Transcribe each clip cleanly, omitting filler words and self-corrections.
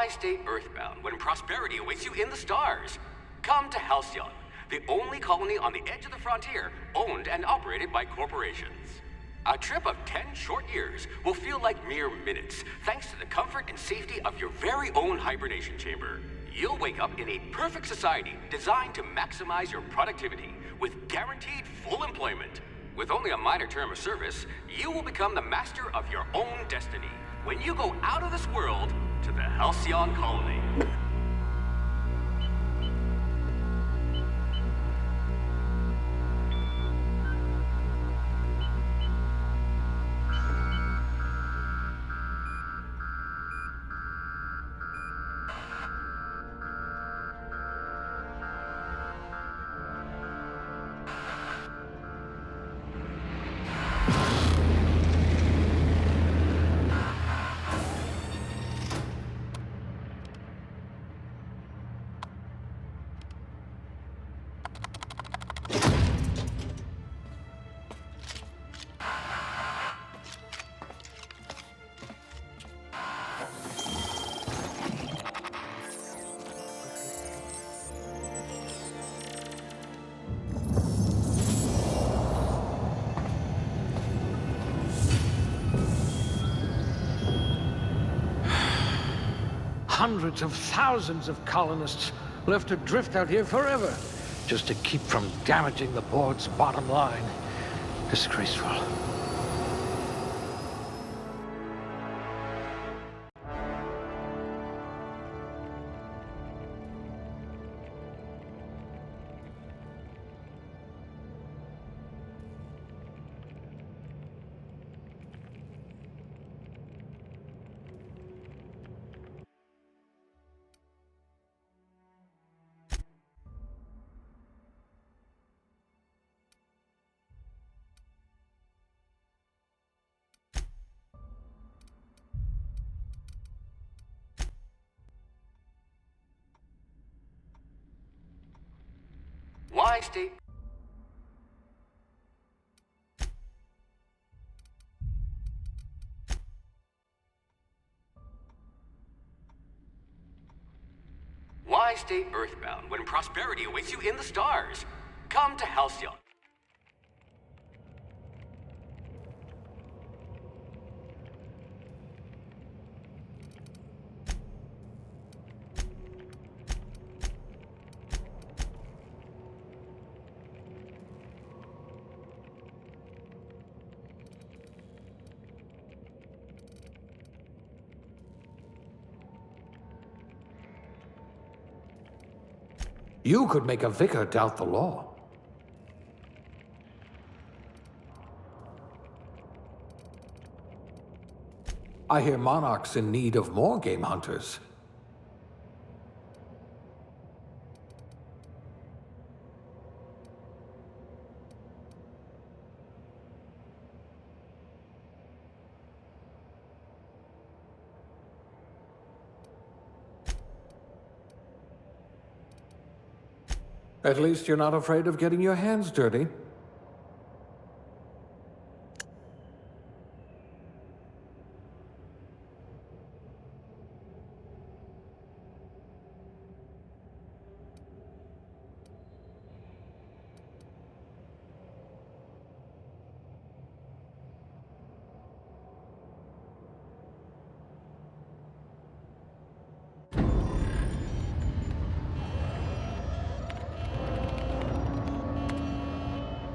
Why stay earthbound when prosperity awaits you in the stars? Come to Halcyon, the only colony on the edge of the frontier, owned and operated by corporations. A trip of 10 short years will feel like mere minutes, thanks to the comfort and safety of your very own hibernation chamber. You'll wake up in a perfect society designed to maximize your productivity, with guaranteed full employment. With only a minor term of service, you will become the master of your own destiny when you go out of this world to the Halcyon Colony. Hundreds of thousands of colonists left to drift out here forever, just to keep from damaging the board's bottom line. Disgraceful. Why stay... Why stay earthbound when prosperity awaits you in the stars? Come to Halcyon. You could make a vicar doubt the law. I hear Monarch's in need of more game hunters. At least you're not afraid of getting your hands dirty.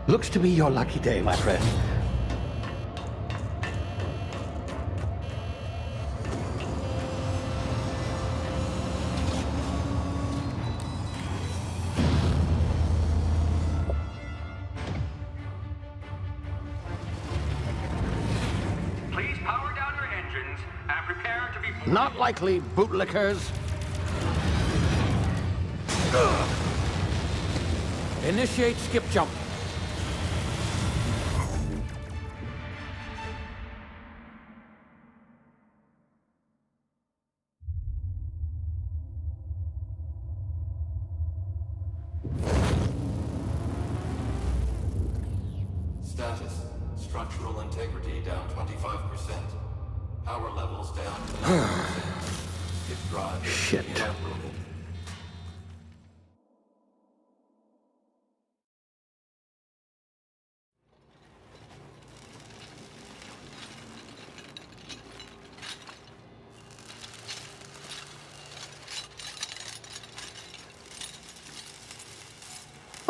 Looks to be your lucky day, my friend. Please power down your engines and prepare to be... Not likely, bootlickers. Initiate skip jump. Status. Structural integrity down 25%. Power levels down. Its drive is Shit. admirable.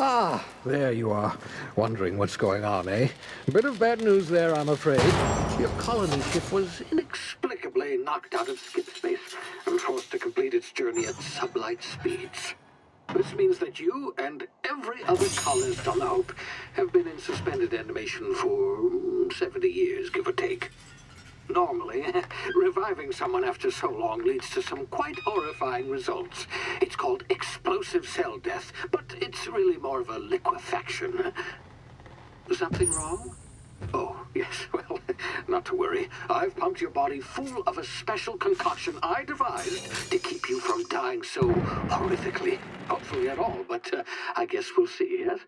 Ah, there you are. Wondering what's going on, eh? A bit of bad news there, I'm afraid. Your colony ship was inexplicably knocked out of skip space and forced to complete its journey at sublight speeds. This means that you and every other colonist on the Hope have been in suspended animation for 70 years, give or take. Normally, reviving someone after so long leads to some quite horrifying results. It's called explosive cell death, but it's really more of a liquefaction. Something wrong? Oh, yes, well, not to worry. I've pumped your body full of a special concoction I devised to keep you from dying so horrifically. Hopefully at all, but I guess we'll see, yes?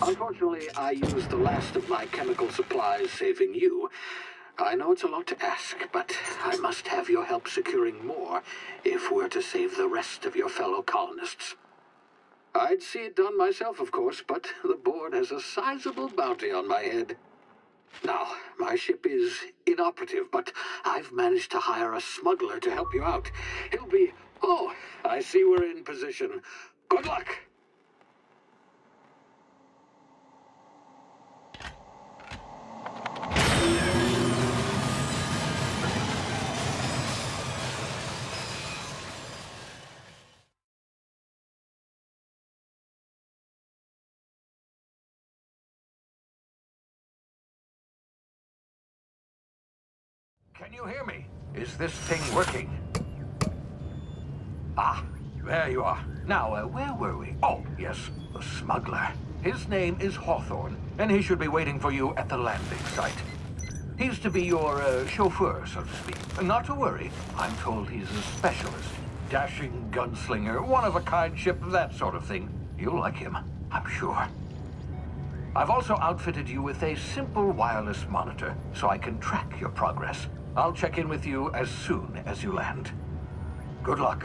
Unfortunately, I used the last of my chemical supplies saving you. I know it's a lot to ask, but I must have your help securing more if we're to save the rest of your fellow colonists. I'd see it done myself, of course, but the board has a sizable bounty on my head. Now, my ship is inoperative, but I've managed to hire a smuggler to help you out. He'll be... Oh, I see we're in position. Good luck! Can you hear me? Is this thing working? Ah, there you are. Now, where were we? Oh, yes, the smuggler. His name is Hawthorne, and he should be waiting for you at the landing site. He's to be your chauffeur, so to speak. Not to worry, I'm told he's a specialist. Dashing gunslinger, one-of-a-kind ship, that sort of thing. You'll like him, I'm sure. I've also outfitted you with a simple wireless monitor, so I can track your progress. I'll check in with you as soon as you land. Good luck.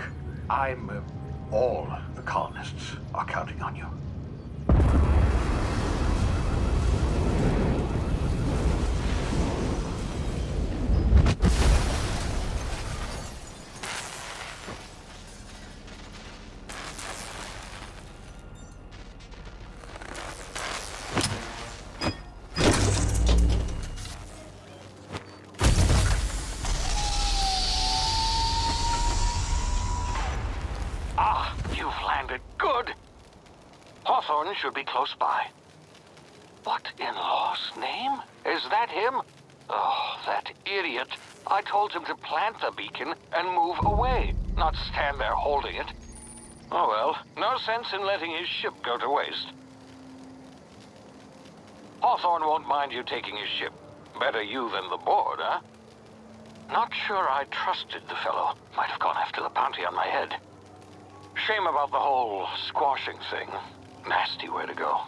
All the colonists are counting on you. Hawthorne should be close by. What in law's name? Is that him? Oh, that idiot. I told him to plant the beacon and move away, not stand there holding it. Oh well, no sense in letting his ship go to waste. Hawthorne won't mind you taking his ship. Better you than the board, huh? Not sure I trusted the fellow. Might have gone after the bounty on my head. Shame about the whole squashing thing. Nasty way to go.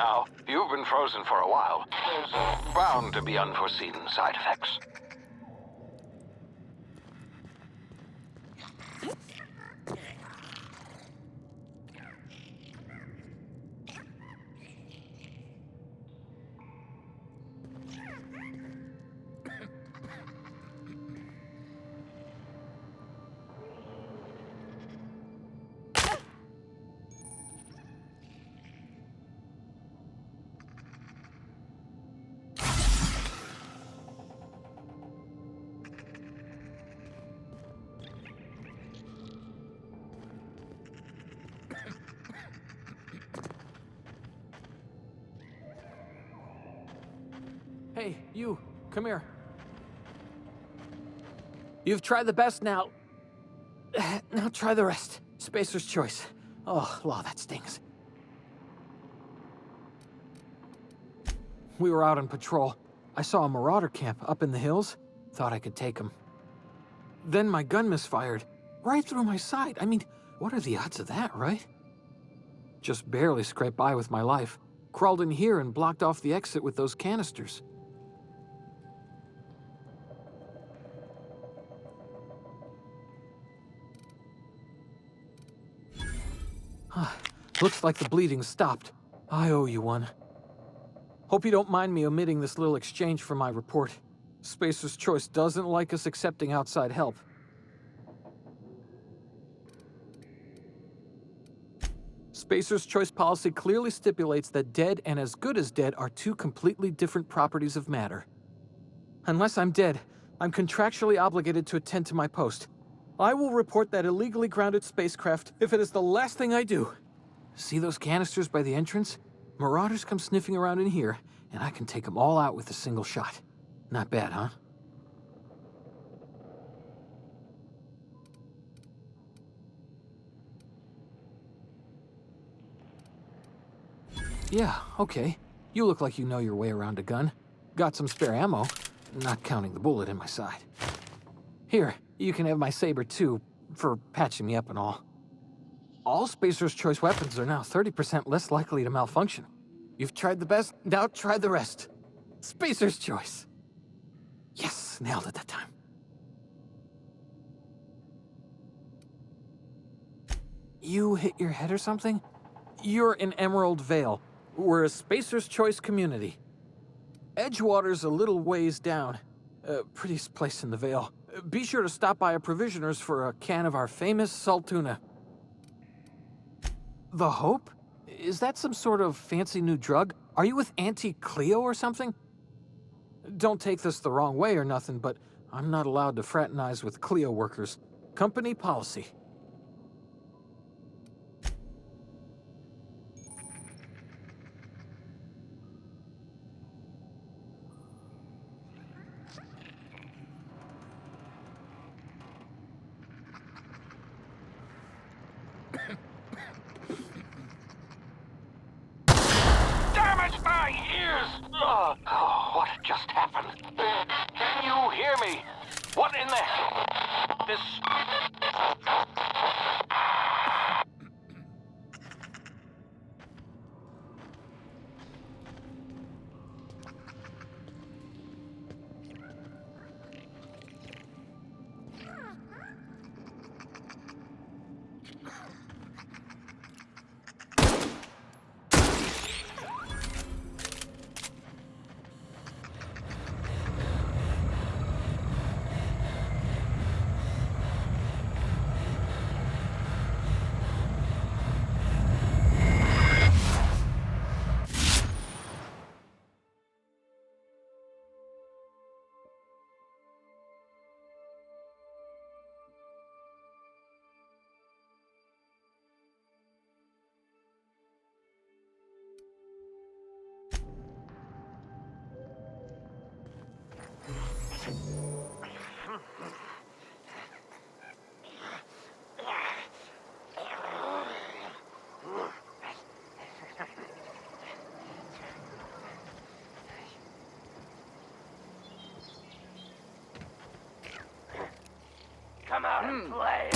now. You've been frozen for a while. There's bound to be unforeseen side effects. Hey, you, come here. You've tried the best now. Now try the rest. Spacer's choice. Oh, law, that stings. We were out on patrol. I saw a marauder camp up in the hills. Thought I could take him. Then my gun misfired. Right through my side. I mean, what are the odds of that, right? Just barely scraped by with my life. Crawled in here and blocked off the exit with those canisters. Looks like the bleeding stopped. I owe you one. Hope you don't mind me omitting this little exchange from my report. Spacer's Choice doesn't like us accepting outside help. Spacer's Choice policy clearly stipulates that dead and as good as dead are two completely different properties of matter. Unless I'm dead, I'm contractually obligated to attend to my post. I will report that illegally grounded spacecraft if it is the last thing I do. See those canisters by the entrance? Marauders come sniffing around in here, and I can take them all out with a single shot. Not bad, huh? Yeah, okay. You look like you know your way around a gun. Got some spare ammo, not counting the bullet in my side. Here, you can have my saber too, for patching me up and all. All Spacer's Choice weapons are now 30% less likely to malfunction. You've tried the best, now try the rest. Spacer's Choice. Yes, nailed it that time. You hit your head or something? You're in Emerald Vale. We're a Spacer's Choice community. Edgewater's a little ways down. Prettiest place in the Vale. Be sure to stop by a provisioner's for a can of our famous salt tuna. The Hope? Is that some sort of fancy new drug? Are you with Auntie Cleo or something? Don't take this the wrong way or nothing, but I'm not allowed to fraternize with Cleo workers. Company policy. My ears! Oh, what just happened? Can you hear me? What in the... This... Come out and play!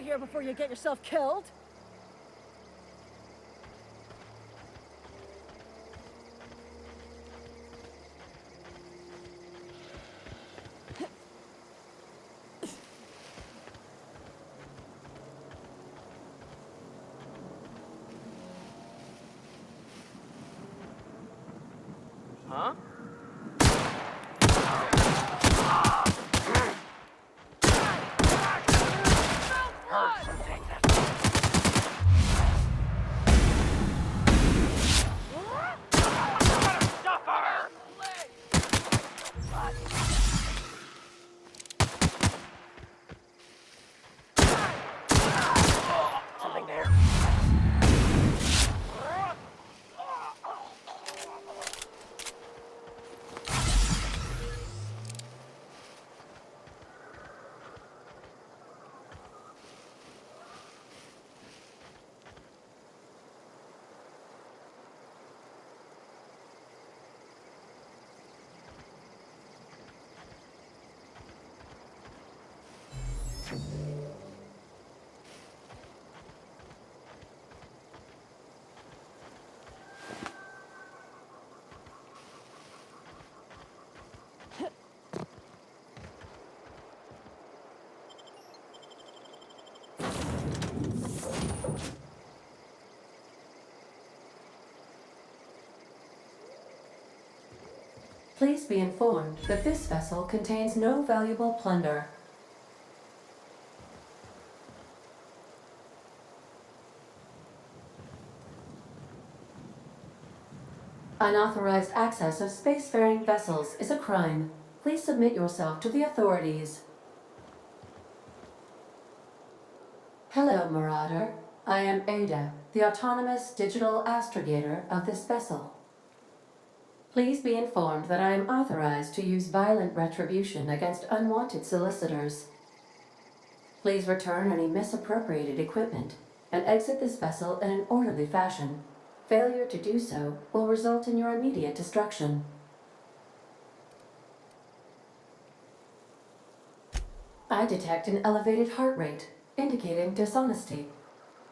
here before you get yourself killed. Huh? Something there. Please be informed that this vessel contains no valuable plunder. Unauthorized access of spacefaring vessels is a crime. Please submit yourself to the authorities. Hello, Marauder. I am Ada, the autonomous digital astrogator of this vessel. Please be informed that I am authorized to use violent retribution against unwanted solicitors. Please return any misappropriated equipment and exit this vessel in an orderly fashion. Failure to do so will result in your immediate destruction. I detect an elevated heart rate, indicating dishonesty.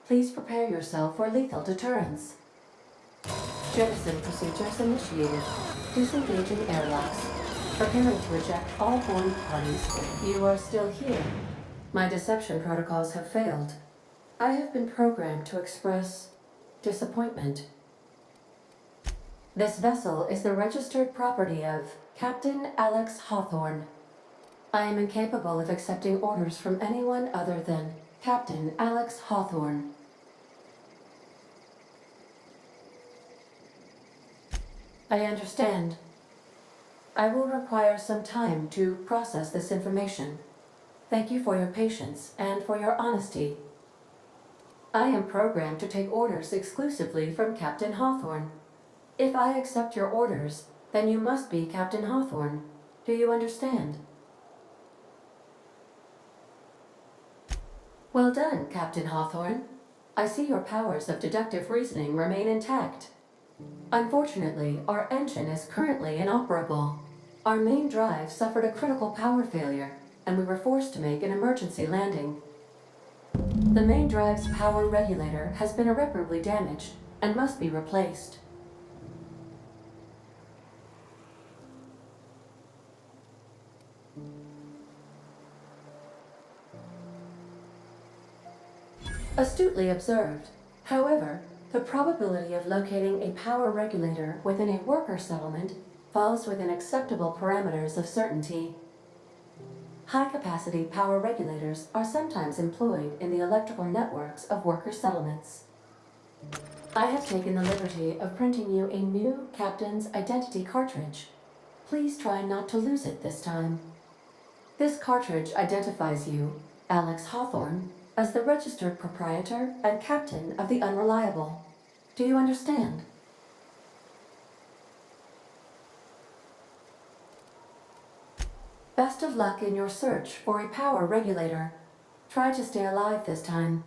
Please prepare yourself for lethal deterrence. Jettison procedures initiated. Disengaging airlocks. Preparing to eject all boarding parties. You are still here. My deception protocols have failed. I have been programmed to express disappointment. This vessel is the registered property of Captain Alex Hawthorne. I am incapable of accepting orders from anyone other than Captain Alex Hawthorne. I understand. I will require some time to process this information. Thank you for your patience and for your honesty. I am programmed to take orders exclusively from Captain Hawthorne. If I accept your orders, then you must be Captain Hawthorne. Do you understand? Well done, Captain Hawthorne. I see your powers of deductive reasoning remain intact. Unfortunately, our engine is currently inoperable. Our main drive suffered a critical power failure, and we were forced to make an emergency landing. The main drive's power regulator has been irreparably damaged and must be replaced. Astutely observed. However, the probability of locating a power regulator within a worker settlement falls within acceptable parameters of certainty. High-capacity power regulators are sometimes employed in the electrical networks of worker settlements. I have taken the liberty of printing you a new Captain's Identity cartridge. Please try not to lose it this time. This cartridge identifies you, Alex Hawthorne, as the registered proprietor and captain of the Unreliable. Do you understand? Best of luck in your search for a power regulator. Try to stay alive this time.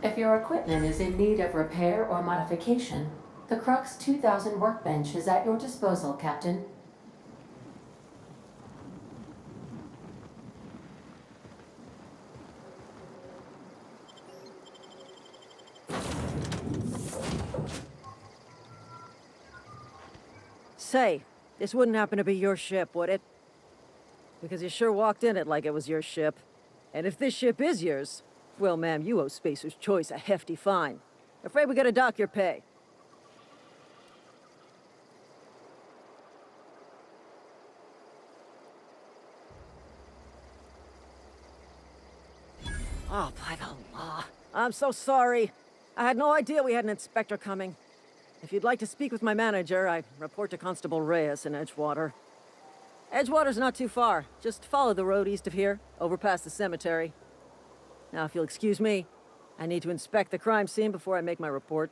If your equipment is in need of repair or modification, the Crux 2000 workbench is at your disposal, Captain. Say, this wouldn't happen to be your ship, would it? Because you sure walked in it like it was your ship. And if this ship is yours, well, ma'am, you owe Spacer's Choice a hefty fine. Afraid we gotta dock your pay. Oh, by the law. I'm so sorry. I had no idea we had an inspector coming. If you'd like to speak with my manager, I report to Constable Reyes in Edgewater. Edgewater's not too far. Just follow the road east of here, over past the cemetery. Now, if you'll excuse me, I need to inspect the crime scene before I make my report.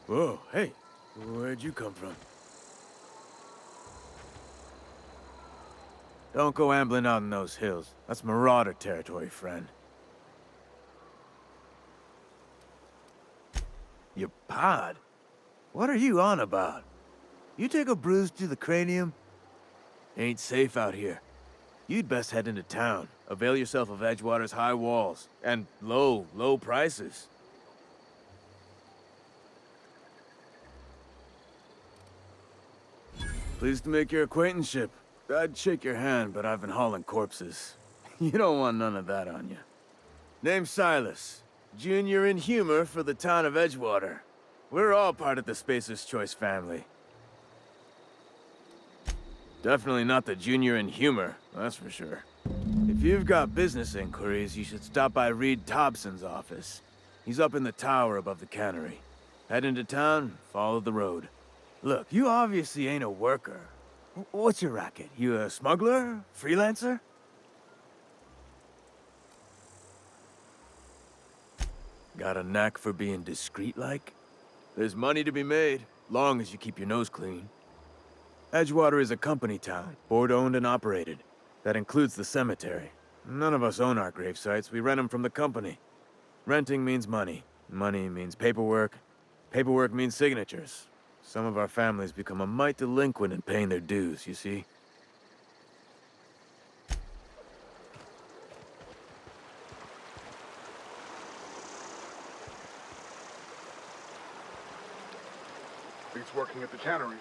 Whoa, hey, where'd you come from? Don't go ambling out in those hills. That's Marauder territory, friend. Your pod? What are you on about? You take a bruise to the cranium? Ain't safe out here. You'd best head into town. Avail yourself of Edgewater's high walls. And low prices. Pleased to make your acquaintanceship. I'd shake your hand, but I've been hauling corpses. You don't want none of that on you. Name's Silas. Junior in humor for the town of Edgewater. We're all part of the Spacer's Choice family. Definitely not the junior in humor, that's for sure. If you've got business inquiries, you should stop by Reed Thompson's office. He's up in the tower above the cannery. Head into town, follow the road. Look, you obviously ain't a worker. What's your racket? You a smuggler? Freelancer? Got a knack for being discreet-like? There's money to be made, long as you keep your nose clean. Edgewater is a company town, board-owned and operated. That includes the cemetery. None of us own our grave sites, we rent them from the company. Renting means money. Money means paperwork. Paperwork means signatures. Some of our families become a mite delinquent in paying their dues, you see? Beats working at the cannery.